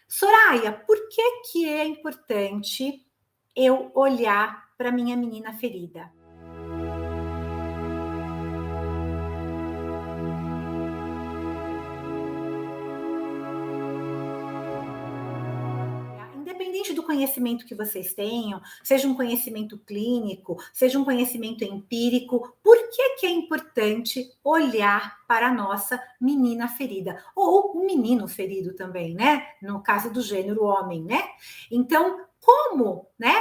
Soraya, por que é importante eu olhar para minha menina ferida? Independente do conhecimento que vocês tenham, seja um conhecimento clínico, seja um conhecimento empírico, por que é importante olhar para a nossa menina ferida? Ou o menino ferido também, né? No caso do gênero homem, né? Então, como, né?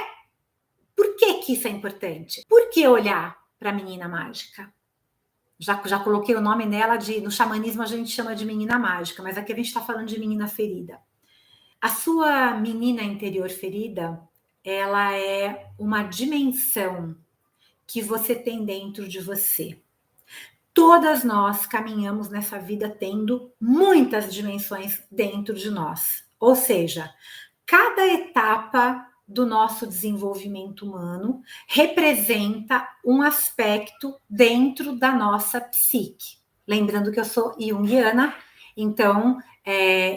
Por que isso é importante? Por que olhar para a menina mágica? Já coloquei o nome nela no xamanismo a gente chama de menina mágica, mas aqui a gente está falando de menina ferida. A sua menina interior ferida, ela é uma dimensão que você tem dentro de você. Todas nós caminhamos nessa vida tendo muitas dimensões dentro de nós. Ou seja, cada etapa do nosso desenvolvimento humano representa um aspecto dentro da nossa psique. Lembrando que eu sou junguiana, então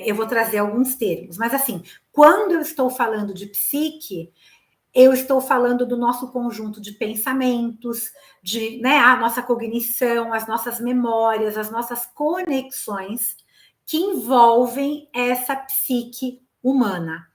eu vou trazer alguns termos. Mas assim, quando eu estou falando de psique, eu estou falando do nosso conjunto de pensamentos, a nossa cognição, as nossas memórias, as nossas conexões que envolvem essa psique humana.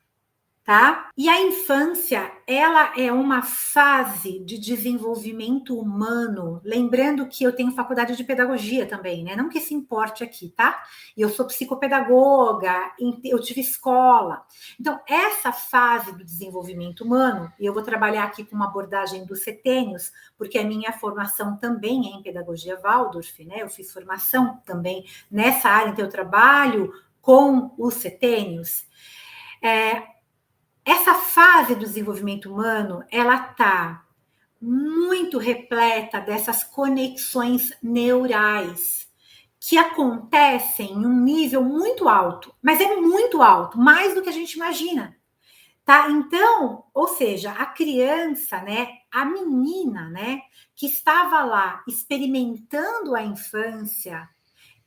Tá? E a infância, ela é uma fase de desenvolvimento humano, lembrando que eu tenho faculdade de pedagogia também, né? Não que se importe aqui, tá? E eu sou psicopedagoga, eu tive escola. Então, essa fase do desenvolvimento humano, e eu vou trabalhar aqui com uma abordagem dos setênios, porque a minha formação também é em pedagogia Waldorf, né? Eu fiz formação também nessa área, então eu trabalho com os setênios. Essa fase do desenvolvimento humano, ela está muito repleta dessas conexões neurais que acontecem em um nível muito alto, mas é muito alto, mais do que a gente imagina. Tá? Então, ou seja, a criança, né, a menina, né, que estava lá experimentando a infância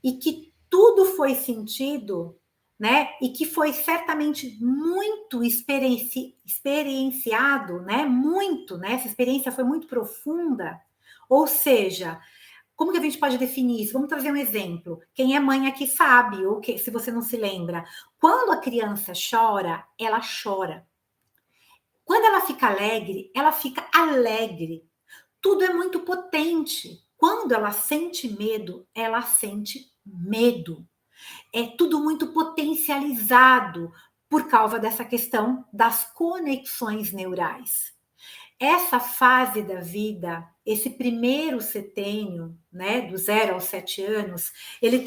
e que tudo foi sentido, né? E que foi certamente muito experienciado, né? Muito, né? Essa experiência foi muito profunda. Ou seja, como que a gente pode definir isso? Vamos trazer um exemplo. Quem é mãe aqui sabe, ou que, se você não se lembra, quando a criança chora, ela chora. Quando ela fica alegre. Tudo é muito potente. Quando ela sente medo, ela sente medo. É tudo muito potencializado por causa dessa questão das conexões neurais. Essa fase da vida, esse primeiro setênio, né, do 0 aos 7 anos, ele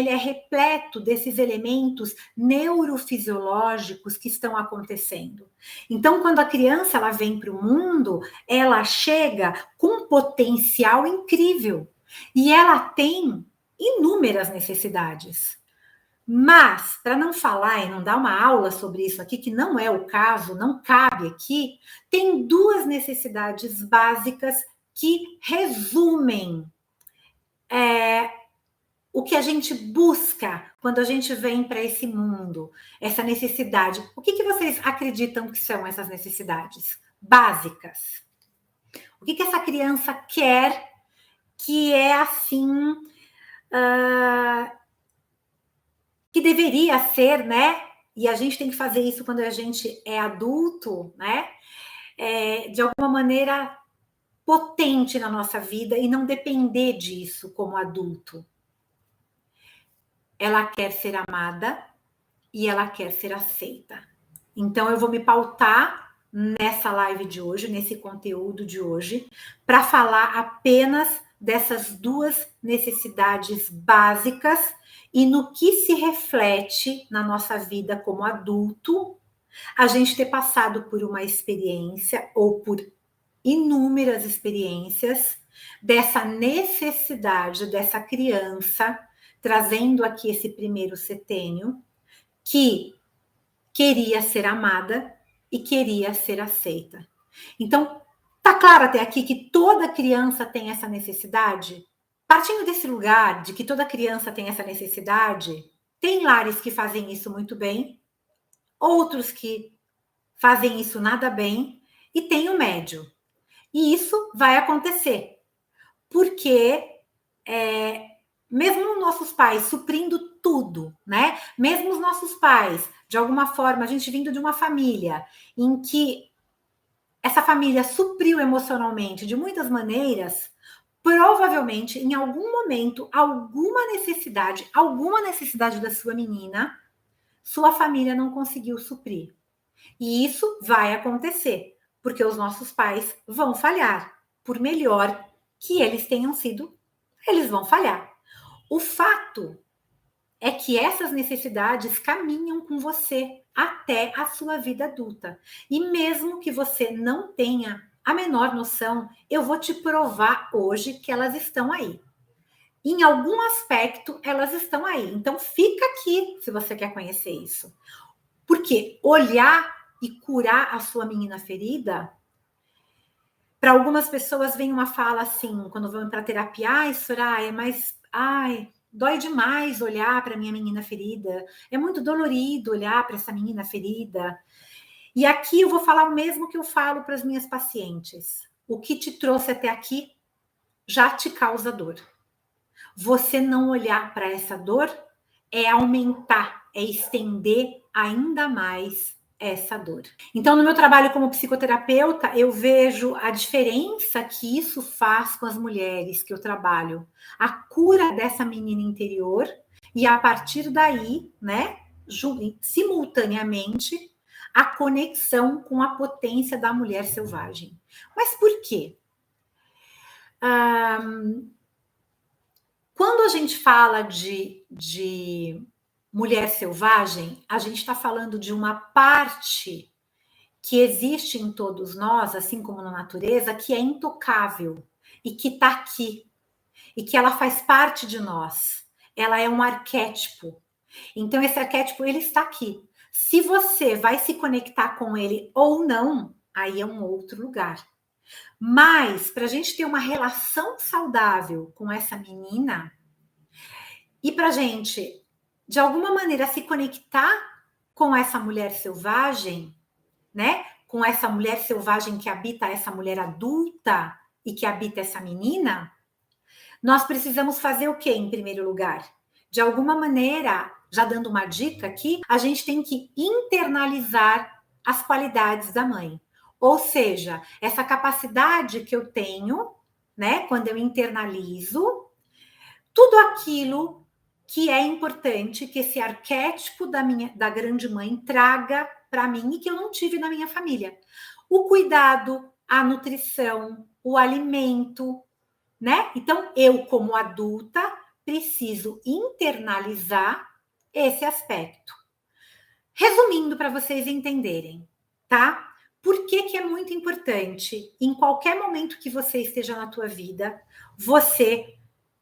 é repleto desses elementos neurofisiológicos que estão acontecendo. Então, quando a criança ela vem para o mundo, ela chega com um potencial incrível e ela tem inúmeras necessidades. Mas, para não falar e não dar uma aula sobre isso aqui, que não é o caso, não cabe aqui, tem duas necessidades básicas que resumem o que a gente busca quando a gente vem para esse mundo, essa necessidade. O que vocês acreditam que são essas necessidades básicas? O que essa criança quer que é assim... que deveria ser, né? E a gente tem que fazer isso quando a gente é adulto, né? De alguma maneira potente na nossa vida e não depender disso como adulto. Ela quer ser amada e ela quer ser aceita. Então, eu vou me pautar nessa live de hoje, nesse conteúdo de hoje, para falar apenas dessas duas necessidades básicas e no que se reflete na nossa vida como adulto, a gente ter passado por uma experiência ou por inúmeras experiências dessa necessidade dessa criança, trazendo aqui esse primeiro setênio, que queria ser amada e queria ser aceita. Então, tá claro até aqui que toda criança tem essa necessidade? Partindo desse lugar de que toda criança tem essa necessidade, tem lares que fazem isso muito bem, outros que fazem isso nada bem, e tem o médio. E isso vai acontecer, porque mesmo nossos pais suprindo tudo, né? Mesmo os nossos pais, de alguma forma, a gente vindo de uma família em que essa família supriu emocionalmente de muitas maneiras, provavelmente, em algum momento, alguma necessidade da sua menina, sua família não conseguiu suprir. E isso vai acontecer, porque os nossos pais vão falhar. Por melhor que eles tenham sido, eles vão falhar. O fato é que essas necessidades caminham com você até a sua vida adulta. E mesmo que você não tenha a menor noção, eu vou te provar hoje que elas estão aí. Em algum aspecto, elas estão aí. Então, fica aqui se você quer conhecer isso. Porque olhar e curar a sua menina ferida, para algumas pessoas vem uma fala assim, quando vão para terapia, ai, Soraya, mas dói demais olhar para minha menina ferida, é muito dolorido olhar para essa menina ferida. E aqui eu vou falar o mesmo que eu falo para as minhas pacientes. O que te trouxe até aqui já te causa dor. Você não olhar para essa dor é aumentar, é estender ainda mais essa dor. Então, no meu trabalho como psicoterapeuta, eu vejo a diferença que isso faz com as mulheres que eu trabalho. A cura dessa menina interior e a partir daí, né, simultaneamente, a conexão com a potência da mulher selvagem. Mas por quê? Quando a gente fala de mulher selvagem, a gente está falando de uma parte que existe em todos nós, assim como na natureza, que é intocável e que está aqui, e que ela faz parte de nós. Ela é um arquétipo. Então, esse arquétipo, ele está aqui. Se você vai se conectar com ele ou não, aí é um outro lugar. Mas, para a gente ter uma relação saudável com essa menina, e para a gente, de alguma maneira, se conectar com essa mulher selvagem, né? Com essa mulher selvagem que habita essa mulher adulta e que habita essa menina, nós precisamos fazer o quê, em primeiro lugar? De alguma maneira, já dando uma dica aqui, a gente tem que internalizar as qualidades da mãe. Ou seja, essa capacidade que eu tenho, né, quando eu internalizo, tudo aquilo que é importante que esse arquétipo da grande mãe traga para mim e que eu não tive na minha família. O cuidado, a nutrição, o alimento, né? Então, eu, como adulta, preciso internalizar esse aspecto. Resumindo, para vocês entenderem, tá? Por que é muito importante, em qualquer momento que você esteja na tua vida, você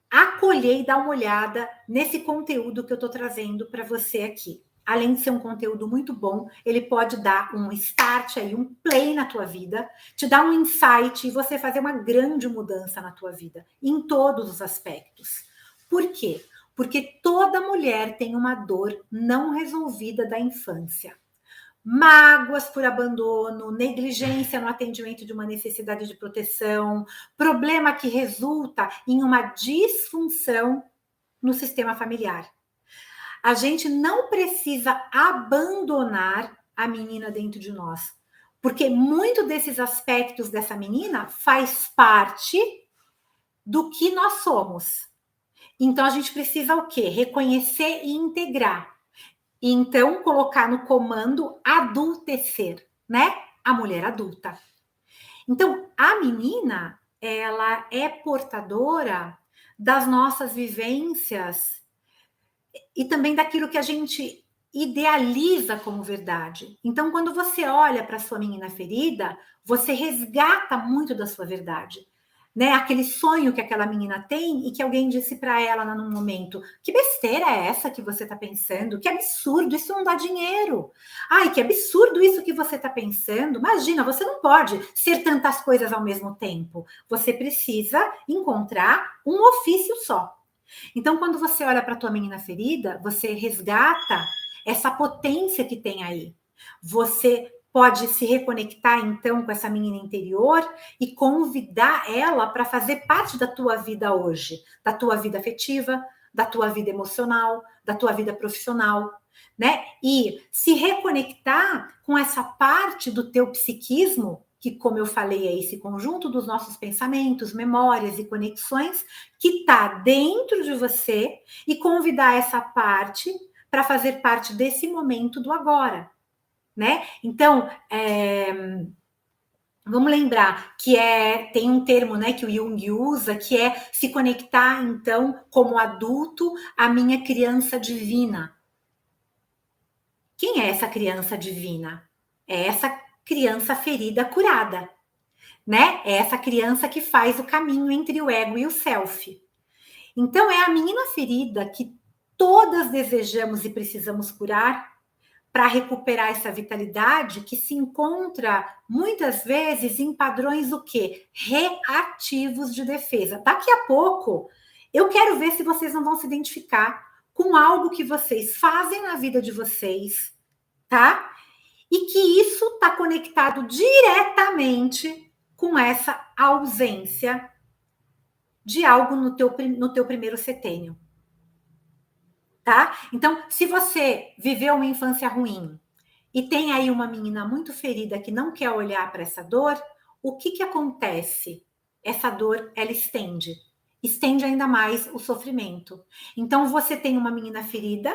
acolher e dar uma olhada nesse conteúdo que eu estou trazendo para você aqui. Além de ser um conteúdo muito bom, ele pode dar um start aí, um play na tua vida, te dar um insight e você fazer uma grande mudança na tua vida, em todos os aspectos. Por quê? Porque toda mulher tem uma dor não resolvida da infância. Mágoas por abandono, negligência no atendimento de uma necessidade de proteção, problema que resulta em uma disfunção no sistema familiar. A gente não precisa abandonar a menina dentro de nós, porque muito desses aspectos dessa menina faz parte do que nós somos. Então a gente precisa o quê? Reconhecer e integrar. E então colocar no comando adultecer, né? A mulher adulta. Então, a menina, ela é portadora das nossas vivências e também daquilo que a gente idealiza como verdade. Então, quando você olha para a sua menina ferida, você resgata muito da sua verdade. Né, aquele sonho que aquela menina tem e que alguém disse para ela num momento, que besteira é essa que você está pensando? Que absurdo, isso não dá dinheiro. Ai, que absurdo isso que você está pensando. Imagina, você não pode ser tantas coisas ao mesmo tempo. Você precisa encontrar um ofício só. Então, quando você olha para a tua menina ferida, você resgata essa potência que tem aí. Você pode se reconectar, então, com essa menina interior e convidar ela para fazer parte da tua vida hoje, da tua vida afetiva, da tua vida emocional, da tua vida profissional, né? E se reconectar com essa parte do teu psiquismo, que, como eu falei, é esse conjunto dos nossos pensamentos, memórias e conexões que está dentro de você e convidar essa parte para fazer parte desse momento do agora, né? Então, vamos lembrar que tem um termo, né, que o Jung usa, que é se conectar, então, como adulto, à minha criança divina. Quem é essa criança divina? É essa criança ferida curada, né? É essa criança que faz o caminho entre o ego e o self. Então, é a menina ferida que todas desejamos e precisamos curar para recuperar essa vitalidade que se encontra muitas vezes em padrões o quê? Reativos de defesa. Daqui a pouco, eu quero ver se vocês não vão se identificar com algo que vocês fazem na vida de vocês, tá? E que isso está conectado diretamente com essa ausência de algo no teu primeiro setênio, tá? Então, se você viveu uma infância ruim e tem aí uma menina muito ferida que não quer olhar para essa dor, o que acontece? Essa dor, ela estende ainda mais o sofrimento. Então, você tem uma menina ferida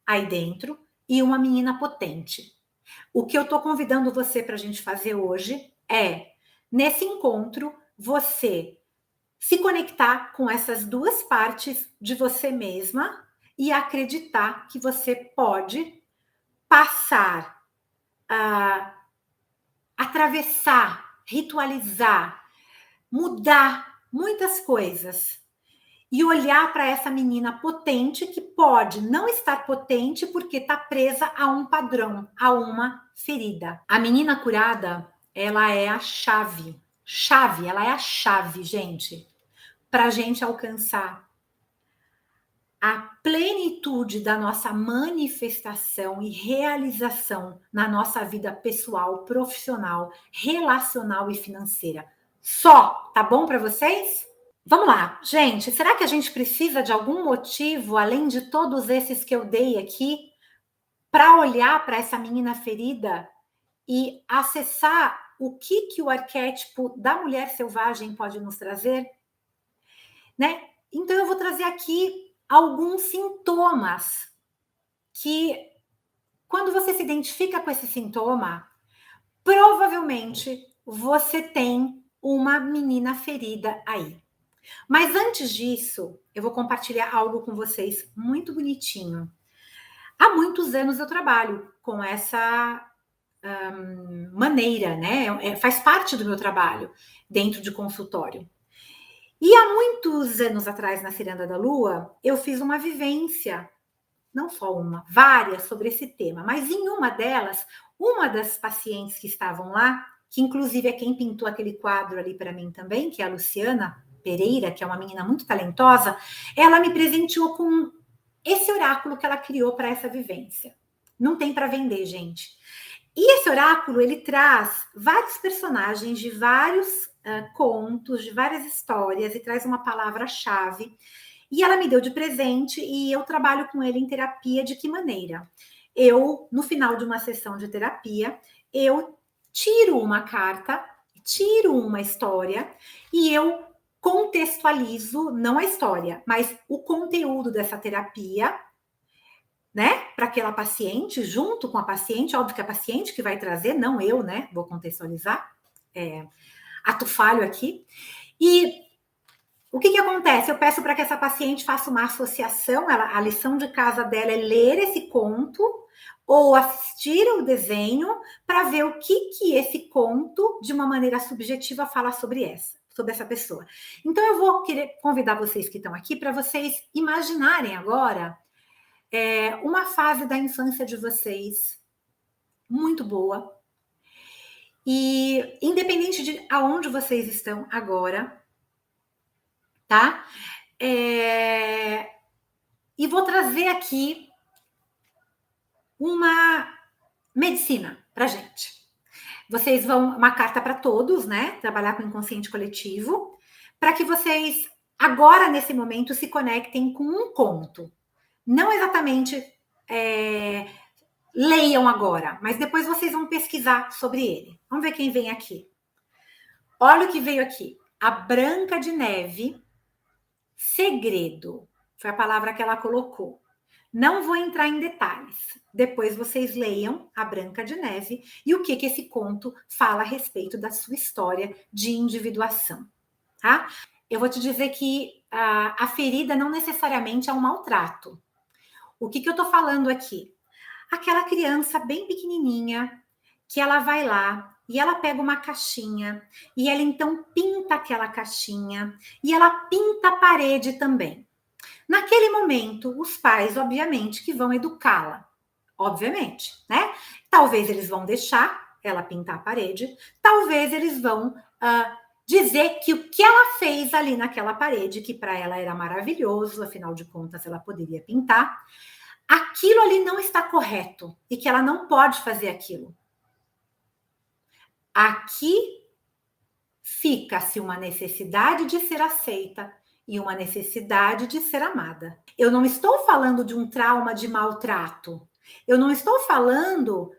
aí dentro e uma menina potente. O que eu estou convidando você para a gente fazer hoje é, nesse encontro, você se conectar com essas duas partes de você mesma e acreditar que você pode passar, atravessar, ritualizar, mudar muitas coisas e olhar para essa menina potente que pode não estar potente porque está presa a um padrão, a uma ferida. A menina curada, ela é a chave, ela é a chave, gente, para a gente alcançar a plenitude da nossa manifestação e realização na nossa vida pessoal, profissional, relacional e financeira. Só, tá bom para vocês? Vamos lá, gente. Será que a gente precisa de algum motivo, além de todos esses que eu dei aqui, para olhar para essa menina ferida e acessar o que o arquétipo da mulher selvagem pode nos trazer? Né? Então, eu vou trazer aqui alguns sintomas que, quando você se identifica com esse sintoma, provavelmente você tem uma menina ferida aí. Mas antes disso, eu vou compartilhar algo com vocês muito bonitinho. Há muitos anos eu trabalho com essa maneira, né? Faz parte do meu trabalho dentro de consultório. E há muitos anos atrás, na Ciranda da Lua, eu fiz uma vivência, não só uma, várias sobre esse tema, mas em uma delas, uma das pacientes que estavam lá, que inclusive é quem pintou aquele quadro ali para mim também, que é a Luciana Pereira, que é uma menina muito talentosa, ela me presenteou com esse oráculo que ela criou para essa vivência. Não tem para vender, gente. E esse oráculo, ele traz vários personagens de vários contos, de várias histórias, e traz uma palavra-chave. E ela me deu de presente e eu trabalho com ele em terapia de que maneira? Eu, no final de uma sessão de terapia, eu tiro uma carta, tiro uma história e eu contextualizo, não a história, mas o conteúdo dessa terapia, né, para aquela paciente, junto com a paciente, óbvio que a paciente que vai trazer, não eu, né, vou contextualizar, ato falho aqui, e o que acontece? Eu peço para que essa paciente faça uma associação, a lição de casa dela é ler esse conto, ou assistir o desenho, para ver o que esse conto, de uma maneira subjetiva, fala sobre essa pessoa. Então, eu vou querer convidar vocês que estão aqui, para vocês imaginarem agora uma fase da infância de vocês muito boa. E independente de aonde vocês estão agora, tá? E vou trazer aqui uma Medicina, pra gente. Vocês vão, uma carta para todos, né? Trabalhar com o inconsciente coletivo, para que vocês, agora, nesse momento, se conectem com um conto. Não exatamente leiam agora, mas depois vocês vão pesquisar sobre ele. Vamos ver quem vem aqui. Olha o que veio aqui. A Branca de Neve, segredo. Foi a palavra que ela colocou. Não vou entrar em detalhes. Depois vocês leiam A Branca de Neve e o que esse conto fala a respeito da sua história de individuação, tá? Eu vou te dizer que a ferida não necessariamente é um maltrato. O que eu tô falando aqui? Aquela criança bem pequenininha que ela vai lá e ela pega uma caixinha e ela então pinta aquela caixinha e ela pinta a parede também. Naquele momento, os pais, obviamente, que vão educá-la, obviamente, né? Talvez eles vão deixar ela pintar a parede, talvez eles vão dizer que o que ela fez ali naquela parede, que para ela era maravilhoso, afinal de contas ela poderia pintar, aquilo ali não está correto e que ela não pode fazer aquilo. Aqui fica-se uma necessidade de ser aceita e uma necessidade de ser amada. Eu não estou falando de um trauma de maltrato. Eu não estou falando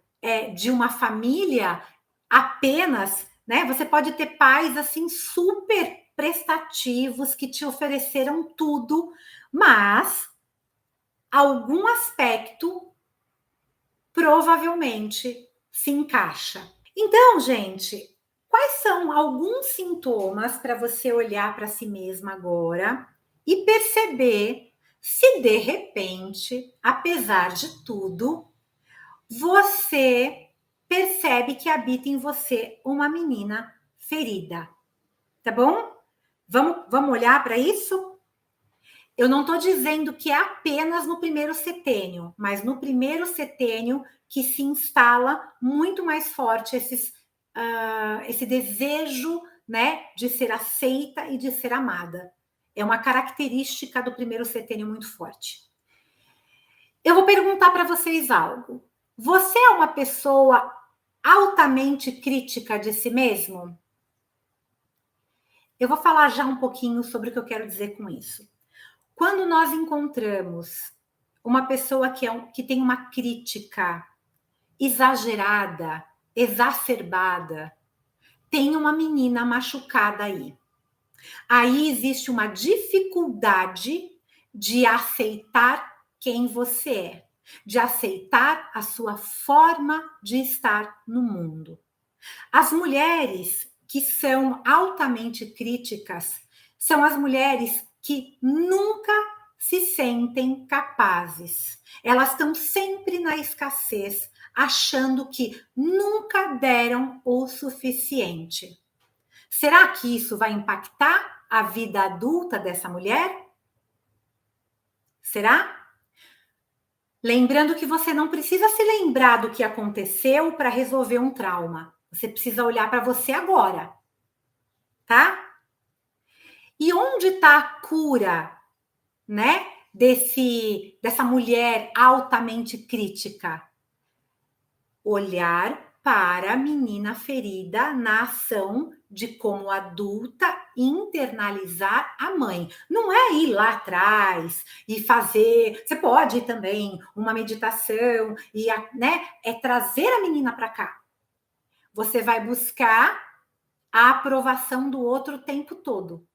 de uma família apenas, né? Você pode ter pais assim super prestativos que te ofereceram tudo, mas algum aspecto provavelmente se encaixa. Então, gente, quais são alguns sintomas para você olhar para si mesma agora e perceber se de repente, apesar de tudo, você percebe que habita em você uma menina ferida, tá bom? Vamos olhar para isso? Eu não estou dizendo que é apenas no primeiro setênio, mas no primeiro setênio que se instala muito mais forte esse desejo, né, de ser aceita e de ser amada. É uma característica do primeiro setênio muito forte. Eu vou perguntar para vocês algo. Você é uma pessoa altamente crítica de si mesmo? Eu vou falar já um pouquinho sobre o que eu quero dizer com isso. Quando nós encontramos uma pessoa que tem uma crítica exagerada, exacerbada, tem uma menina machucada aí. Aí existe uma dificuldade de aceitar quem você é, de aceitar a sua forma de estar no mundo. As mulheres que são altamente críticas são as mulheres que nunca se sentem capazes. Elas estão sempre na escassez, achando que nunca deram o suficiente. Será que isso vai impactar a vida adulta dessa mulher? Será? Lembrando que você não precisa se lembrar do que aconteceu para resolver um trauma. Você precisa olhar para você agora, tá? E onde está a cura, né? Dessa mulher altamente crítica? Olhar para a menina ferida na ação de como adulta internalizar a mãe. Não é ir lá atrás e fazer. Você pode ir também uma meditação e, né? É trazer a menina para cá. Você vai buscar a aprovação do outro o tempo todo.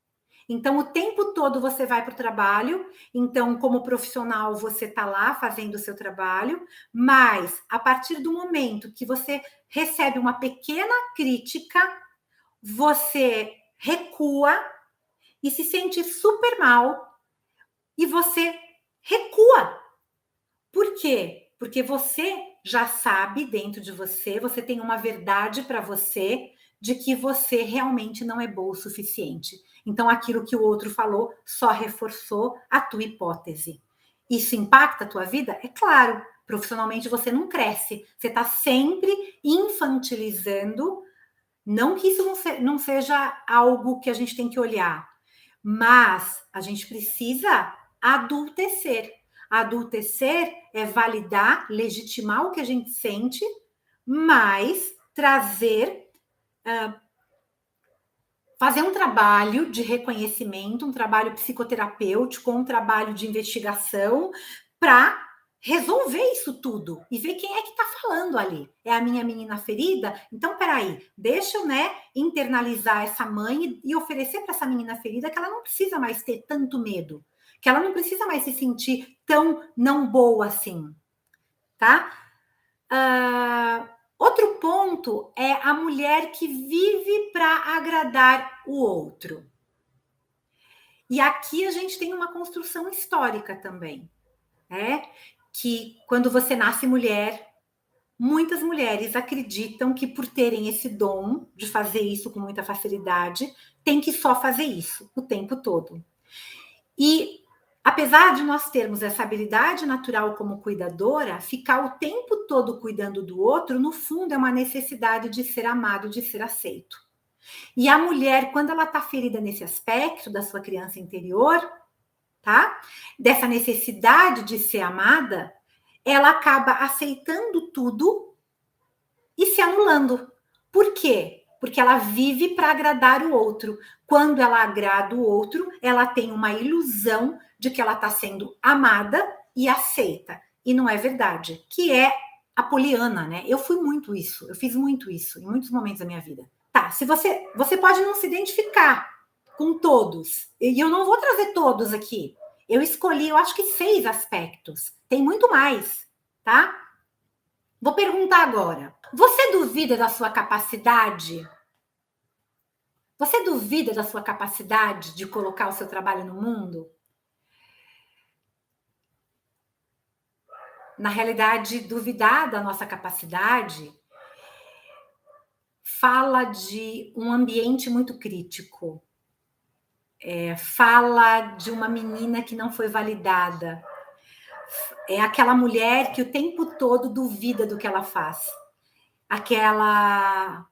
Então, o tempo todo você vai para o trabalho, então, como profissional, você está lá fazendo o seu trabalho, mas a partir do momento que você recebe uma pequena crítica, você recua e se sente super mal e você recua. Por quê? Porque você já sabe dentro de você, você tem uma verdade para você de que você realmente não é boa o suficiente. Então, aquilo que o outro falou só reforçou a tua hipótese. Isso impacta a tua vida? É claro. Profissionalmente você não cresce. Você está sempre infantilizando. Não que isso não seja algo que a gente tem que olhar, mas a gente precisa adultecer. Adultecer é validar, legitimar o que a gente sente, mas trazer, fazer um trabalho de reconhecimento, um trabalho psicoterapêutico, um trabalho de investigação para resolver isso tudo e ver quem é que está falando ali. É a minha menina ferida? Então, peraí, deixa eu, internalizar essa mãe e oferecer para essa menina ferida que ela não precisa mais ter tanto medo, que ela não precisa mais se sentir tão não boa assim, tá? Outro ponto é a mulher que vive para agradar o outro. E aqui a gente tem uma construção histórica também, né? Que quando você nasce mulher, muitas mulheres acreditam que por terem esse dom de fazer isso com muita facilidade, tem que só fazer isso o tempo todo. E apesar de nós termos essa habilidade natural como cuidadora, ficar o tempo todo cuidando do outro, no fundo, é uma necessidade de ser amado, de ser aceito. E a mulher, quando ela está ferida nesse aspecto da sua criança interior, tá? Dessa necessidade de ser amada, ela acaba aceitando tudo e se anulando. Por quê? Porque ela vive para agradar o outro. Quando ela agrada o outro, ela tem uma ilusão de que ela está sendo amada e aceita. E não é verdade. Que é a poliana, né? Eu fui muito isso. Eu fiz muito isso em muitos momentos da minha vida. Tá, se você pode não se identificar com todos. E eu não vou trazer todos aqui. Eu escolhi, eu acho que 6 aspectos. Tem muito mais, tá? Vou perguntar agora. Você duvida da sua capacidade? Você duvida da sua capacidade de colocar o seu trabalho no mundo? Na realidade, duvidar da nossa capacidade fala de um ambiente muito crítico. Fala de uma menina que não foi validada. É aquela mulher que o tempo todo duvida do que ela faz. Aquela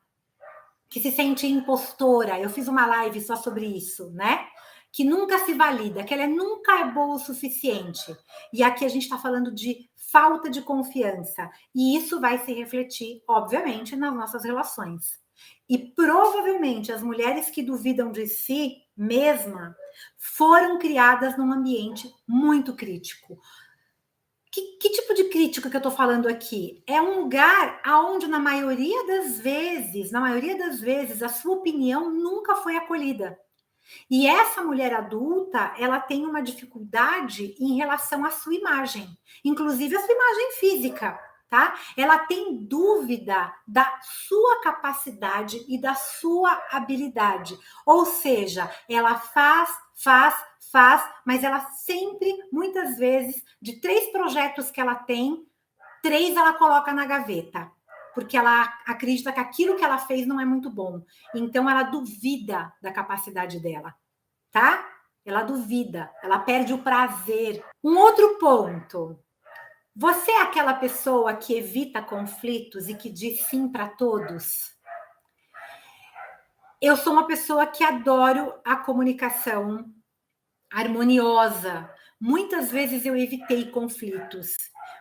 que se sente impostora. Eu fiz uma live só sobre isso, né? Que nunca se valida, que ela nunca é boa o suficiente. E aqui a gente está falando de falta de confiança. E isso vai se refletir, obviamente, nas nossas relações. E provavelmente as mulheres que duvidam de si mesma foram criadas num ambiente muito crítico. Que tipo de crítica que eu estou falando aqui? É um lugar onde, na maioria das vezes, a sua opinião nunca foi acolhida. E essa mulher adulta, ela tem uma dificuldade em relação à sua imagem, inclusive a sua imagem física, tá? Ela tem dúvida da sua capacidade e da sua habilidade. Ou seja, ela faz, mas ela sempre, muitas vezes, de 3 projetos que ela tem, 3 ela coloca na gaveta, porque ela acredita que aquilo que ela fez não é muito bom. Então, ela duvida da capacidade dela, tá? Ela duvida, ela perde o prazer. Um outro ponto. Você é aquela pessoa que evita conflitos e que diz sim para todos? Eu sou uma pessoa que adoro a comunicação harmoniosa. Muitas vezes eu evitei conflitos.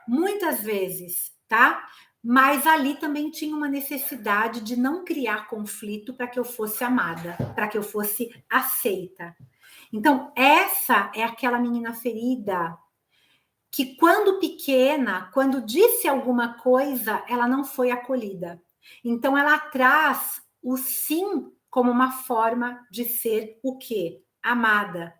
Muitas vezes, tá? Mas ali também tinha uma necessidade de não criar conflito para que eu fosse amada, para que eu fosse aceita. Então, essa é aquela menina ferida que, quando pequena, quando disse alguma coisa, ela não foi acolhida. Então, ela traz o sim como uma forma de ser o quê? Amada,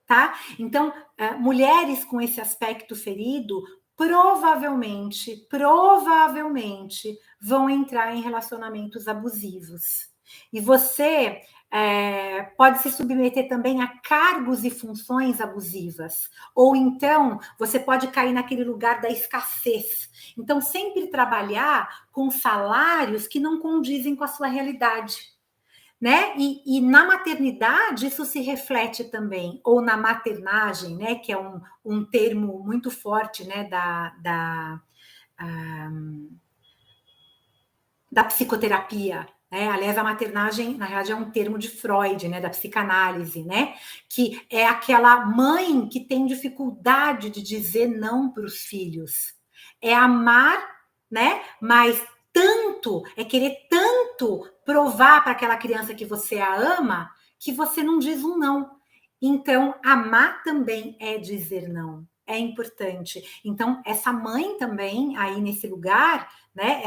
tá? Então, mulheres com esse aspecto ferido provavelmente vão entrar em relacionamentos abusivos. E você pode se submeter também a cargos e funções abusivas. Ou então, você pode cair naquele lugar da escassez. Então, sempre trabalhar com salários que não condizem com a sua realidade. Né? E na maternidade isso se reflete também, ou na maternagem, né? Que é um termo muito forte, né? Da psicoterapia. Né? Aliás, a maternagem, na realidade, é um termo de Freud, né? Da psicanálise, né? Que é aquela mãe que tem dificuldade de dizer não para os filhos. É amar, né? Mas tanto, é querer tanto provar para aquela criança que você a ama, que você não diz um não. Então, amar também é dizer não. É importante. Então, essa mãe também, aí nesse lugar, né?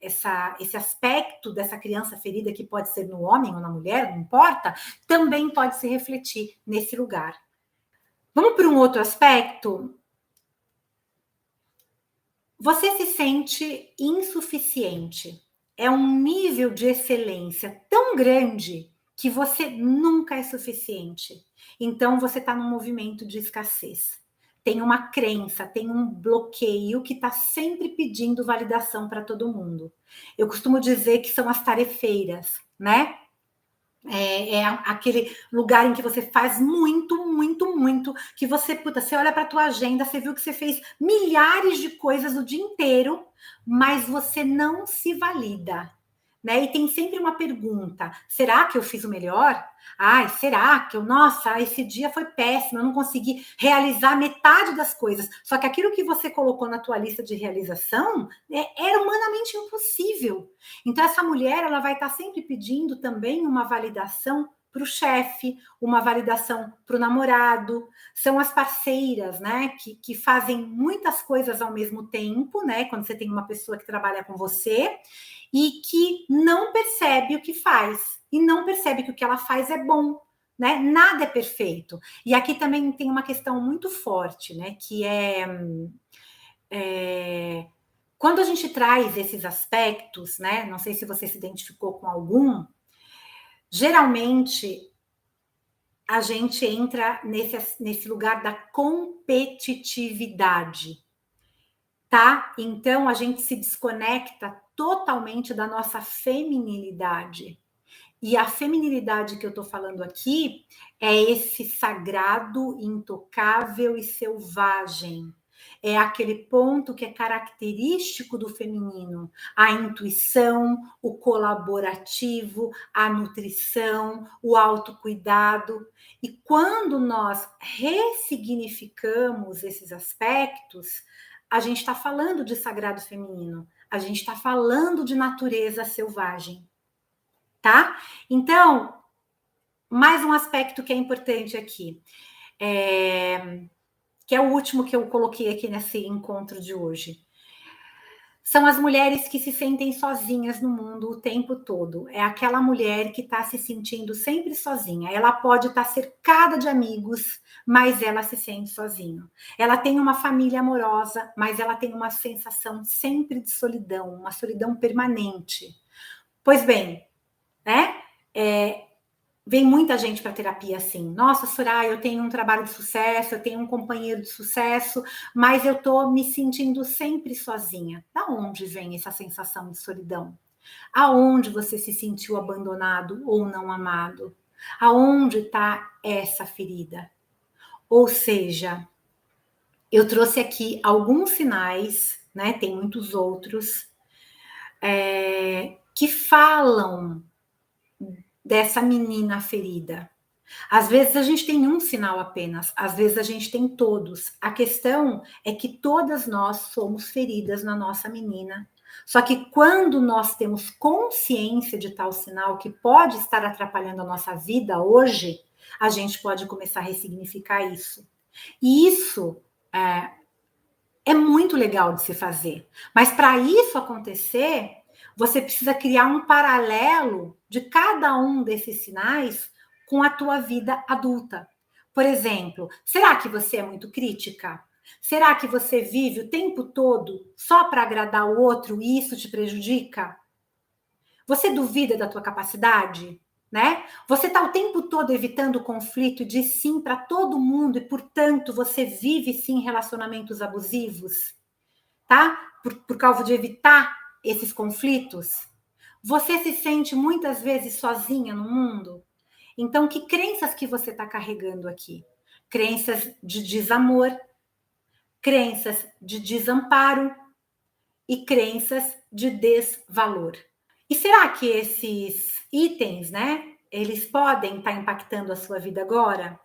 Esse aspecto dessa criança ferida, que pode ser no homem ou na mulher, não importa, também pode se refletir nesse lugar. Vamos para um outro aspecto. Você se sente insuficiente. É um nível de excelência tão grande que você nunca é suficiente. Então, você está num movimento de escassez. Tem uma crença, tem um bloqueio que está sempre pedindo validação para todo mundo. Eu costumo dizer que são as tarefeiras, né? É aquele lugar em que você faz muito, muito, muito, que você, puta, você olha para a tua agenda, você viu que você fez milhares de coisas o dia inteiro, mas você não se valida, né? E tem sempre uma pergunta: será que eu fiz o melhor? Ai, será que eu, nossa, esse dia foi péssimo, eu não consegui realizar metade das coisas. Só que aquilo que você colocou na tua lista de realização era humanamente impossível. Então, essa mulher, ela vai estar sempre pedindo também uma validação para o chefe, uma validação para o namorado. São as parceiras, né, que fazem muitas coisas ao mesmo tempo, né, quando você tem uma pessoa que trabalha com você e que não percebe o que faz, e não percebe que o que ela faz é bom, né? Nada é perfeito. E aqui também tem uma questão muito forte, né, que quando a gente traz esses aspectos, né? Não sei se você se identificou com algum, geralmente a gente entra nesse lugar da competitividade, tá? Então a gente se desconecta totalmente da nossa feminilidade. E a feminilidade que eu estou falando aqui é esse sagrado, intocável e selvagem. É aquele ponto que é característico do feminino: a intuição, o colaborativo, a nutrição, o autocuidado. E quando nós ressignificamos esses aspectos, a gente está falando de sagrado feminino, a gente está falando de natureza selvagem, tá? Então, mais um aspecto que é importante aqui, que é o último que eu coloquei aqui nesse encontro de hoje. São as mulheres que se sentem sozinhas no mundo o tempo todo. É aquela mulher que está se sentindo sempre sozinha. Ela pode estar cercada de amigos, mas ela se sente sozinha. Ela tem uma família amorosa, mas ela tem uma sensação sempre de solidão, uma solidão permanente. Pois bem, né? Vem muita gente para terapia assim: nossa, Soraya, eu tenho um trabalho de sucesso, eu tenho um companheiro de sucesso, mas eu estou me sentindo sempre sozinha. Da onde vem essa sensação de solidão? Aonde você se sentiu abandonado ou não amado? Aonde está essa ferida? Ou seja, eu trouxe aqui alguns sinais, né? Tem muitos outros, que falam dessa menina ferida. Às vezes a gente tem um sinal apenas, às vezes a gente tem todos. A questão é que todas nós somos feridas na nossa menina. Só que quando nós temos consciência de tal sinal que pode estar atrapalhando a nossa vida hoje, a gente pode começar a ressignificar isso. E isso é muito legal de se fazer. Mas para isso acontecer, você precisa criar um paralelo de cada um desses sinais com a tua vida adulta. Por exemplo, será que você é muito crítica? Será que você vive o tempo todo só para agradar o outro e isso te prejudica? Você duvida da tua capacidade? Né? Você está o tempo todo evitando o conflito e diz sim para todo mundo e, portanto, você vive sim relacionamentos abusivos, tá? Por causa de evitar esses conflitos. Você se sente muitas vezes sozinha no mundo? Então, que crenças que você está carregando aqui? Crenças de desamor, crenças de desamparo e crenças de desvalor. E será que esses itens, né, eles podem estar impactando a sua vida agora?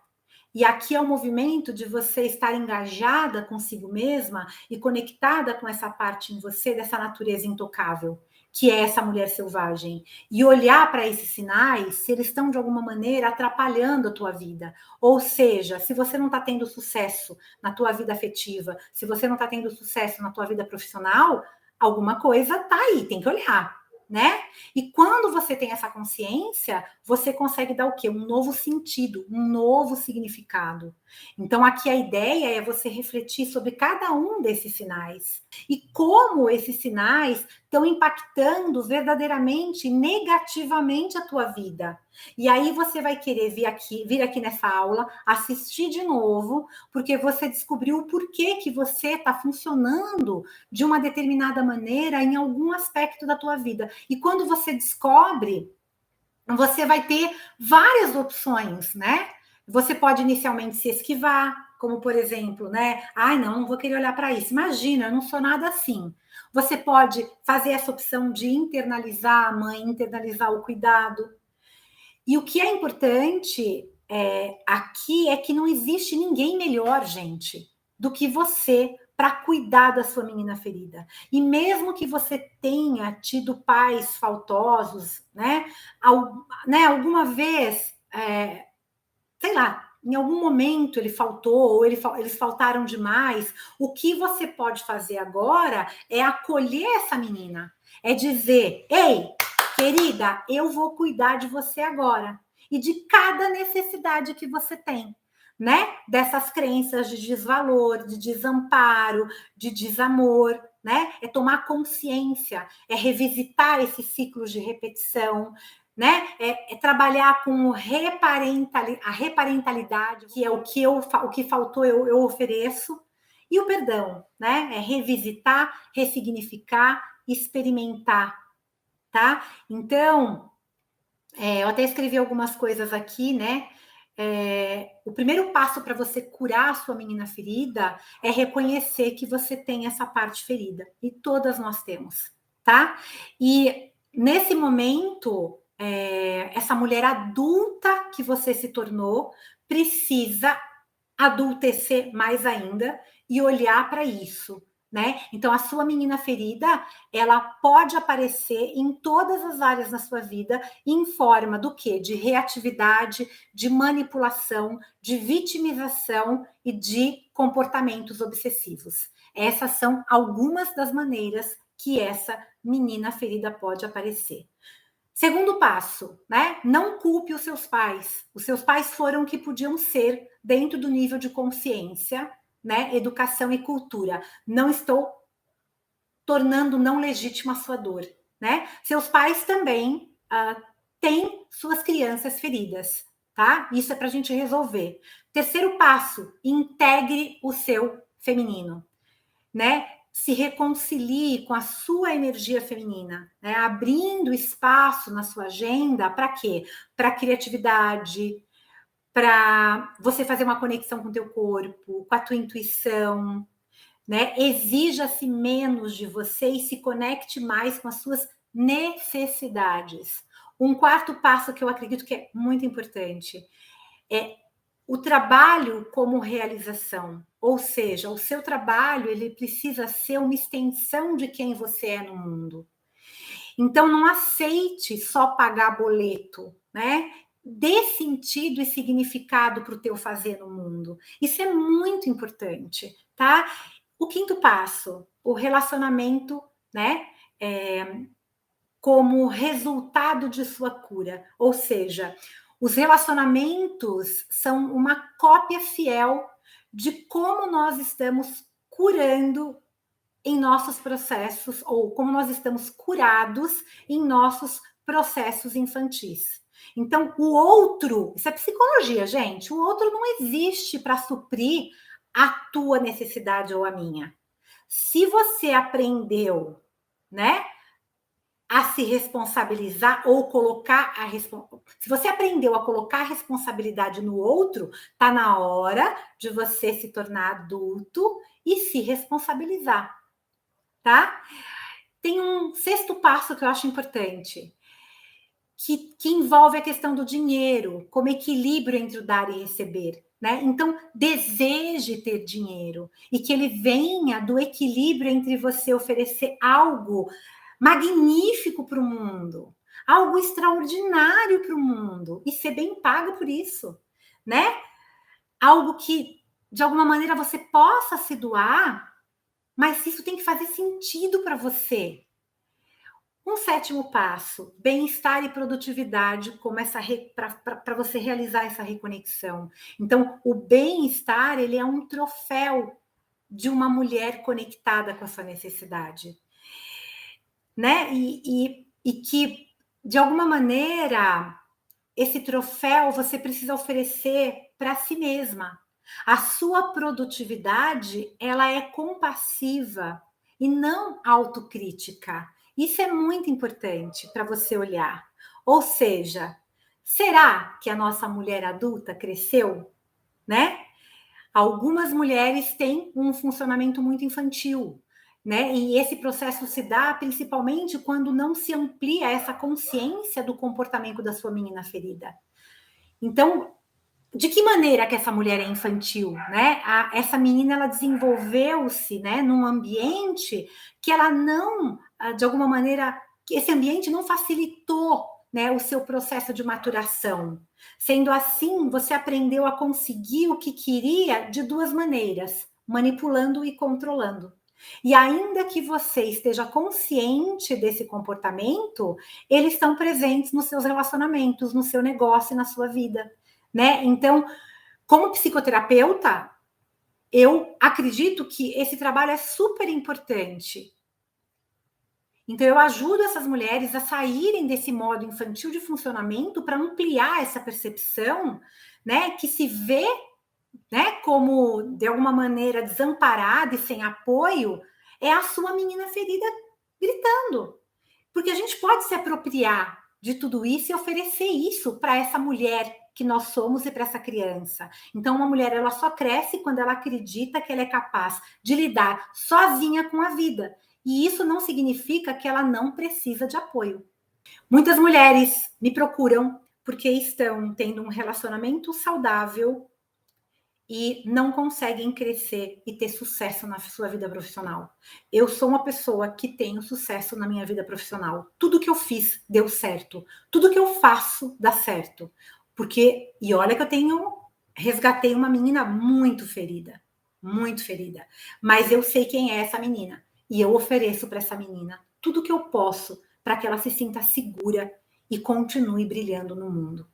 E aqui é o movimento de você estar engajada consigo mesma e conectada com essa parte em você, dessa natureza intocável, que é essa mulher selvagem. E olhar para esses sinais, se eles estão de alguma maneira atrapalhando a tua vida. Ou seja, se você não está tendo sucesso na tua vida afetiva, se você não está tendo sucesso na tua vida profissional, alguma coisa tá aí, tem que olhar, né? E quando você tem essa consciência, você consegue dar o quê? Um novo sentido, um novo significado. Então, aqui a ideia é você refletir sobre cada um desses sinais e como esses sinais estão impactando verdadeiramente, negativamente a tua vida. E aí você vai querer vir aqui nessa aula, assistir de novo, porque você descobriu o porquê que você está funcionando de uma determinada maneira em algum aspecto da tua vida. E quando você descobre, você vai ter várias opções, né? Você pode inicialmente se esquivar, como por exemplo, né? Ai, não vou querer olhar para isso. Imagina, eu não sou nada assim. Você pode fazer essa opção de internalizar a mãe, internalizar o cuidado. E o que é importante aqui é que não existe ninguém melhor, gente, do que você para cuidar da sua menina ferida. E mesmo que você tenha tido pais faltosos, né, alguma vez, sei lá, em algum momento ele faltou, ou eles faltaram demais, o que você pode fazer agora é acolher essa menina, é dizer, ei, querida, eu vou cuidar de você agora, e de cada necessidade que você tem, né? Dessas crenças de desvalor, de desamparo, de desamor, né? É tomar consciência, é revisitar esses ciclos de repetição, né? É trabalhar com a reparentalidade, que é o que faltou eu ofereço, e o perdão, né? É revisitar, ressignificar, experimentar, tá? Então, eu até escrevi algumas coisas aqui, né? O primeiro passo para você curar a sua menina ferida é reconhecer que você tem essa parte ferida, e todas nós temos, tá? E nesse momento, essa mulher adulta que você se tornou precisa adultecer mais ainda e olhar para isso, né? Então, a sua menina ferida, ela pode aparecer em todas as áreas da sua vida em forma do quê? De reatividade, de manipulação, de vitimização e de comportamentos obsessivos. Essas são algumas das maneiras que essa menina ferida pode aparecer. Segundo passo, né? Não culpe os seus pais. Os seus pais foram o que podiam ser dentro do nível de consciência, né? Educação e cultura. Não estou tornando não legítima a sua dor, né? Seus pais também têm suas crianças feridas, tá? Isso é para a gente resolver. Terceiro passo, integre o seu feminino, né? Se reconcilie com a sua energia feminina, né? Abrindo espaço na sua agenda para quê? Para criatividade, para você fazer uma conexão com o teu corpo, com a tua intuição, né? Exija-se menos de você e se conecte mais com as suas necessidades. Um quarto passo que eu acredito que é muito importante é o trabalho como realização, ou seja, o seu trabalho ele precisa ser uma extensão de quem você é no mundo. Então, não aceite só pagar boleto, né? Dê sentido e significado para o teu fazer no mundo. Isso é muito importante, tá? O quinto passo, o relacionamento, né? Como resultado de sua cura, ou seja, os relacionamentos são uma cópia fiel de como nós estamos curando em nossos processos, ou como nós estamos curados em nossos processos infantis. Então, o outro, isso é psicologia, gente, o outro não existe para suprir a tua necessidade ou a minha. Se você aprendeu, né, a se responsabilizar ou colocar a responsabilidade. Se você aprendeu a colocar a responsabilidade no outro, tá na hora de você se tornar adulto e se responsabilizar, tá? Tem um sexto passo que eu acho importante, que envolve a questão do dinheiro, como equilíbrio entre o dar e receber. né? Então, deseje ter dinheiro e que ele venha do equilíbrio entre você oferecer algo magnífico para o mundo, algo extraordinário para o mundo e ser bem pago por isso, né? Algo que, de alguma maneira, você possa se doar, mas isso tem que fazer sentido para você. Um sétimo passo, bem-estar e produtividade, para você realizar essa reconexão. Então, o bem-estar, ele é um troféu de uma mulher conectada com a sua necessidade, né? E que, de alguma maneira, esse troféu você precisa oferecer para si mesma. A sua produtividade, ela é compassiva e não autocrítica. Isso é muito importante para você olhar. Ou seja, será que a nossa mulher adulta cresceu, né? Algumas mulheres têm um funcionamento muito infantil, né? E esse processo se dá principalmente quando não se amplia essa consciência do comportamento da sua menina ferida. Então, de que maneira que essa mulher é infantil, né? Essa menina, ela desenvolveu-se, né, num ambiente que ela não, de alguma maneira, que esse ambiente não facilitou, né, o seu processo de maturação. Sendo assim, você aprendeu a conseguir o que queria de duas maneiras, manipulando e controlando. E ainda que você esteja consciente desse comportamento, eles estão presentes nos seus relacionamentos, no seu negócio e na sua vida, né? Então, como psicoterapeuta, eu acredito que esse trabalho é super importante. Então, eu ajudo essas mulheres a saírem desse modo infantil de funcionamento para ampliar essa percepção, né, que se vê, né, como de alguma maneira desamparada e sem apoio, é a sua menina ferida gritando. Porque a gente pode se apropriar de tudo isso e oferecer isso para essa mulher que nós somos e para essa criança. Então, uma mulher, ela só cresce quando ela acredita que ela é capaz de lidar sozinha com a vida. E isso não significa que ela não precisa de apoio. Muitas mulheres me procuram porque estão tendo um relacionamento saudável e não conseguem crescer e ter sucesso na sua vida profissional. Eu sou uma pessoa que tenho sucesso na minha vida profissional. Tudo que eu fiz deu certo. Tudo que eu faço dá certo. Porque, e olha que resgatei uma menina muito ferida. Muito ferida. Mas eu sei quem é essa menina. E eu ofereço para essa menina tudo que eu posso para que ela se sinta segura e continue brilhando no mundo.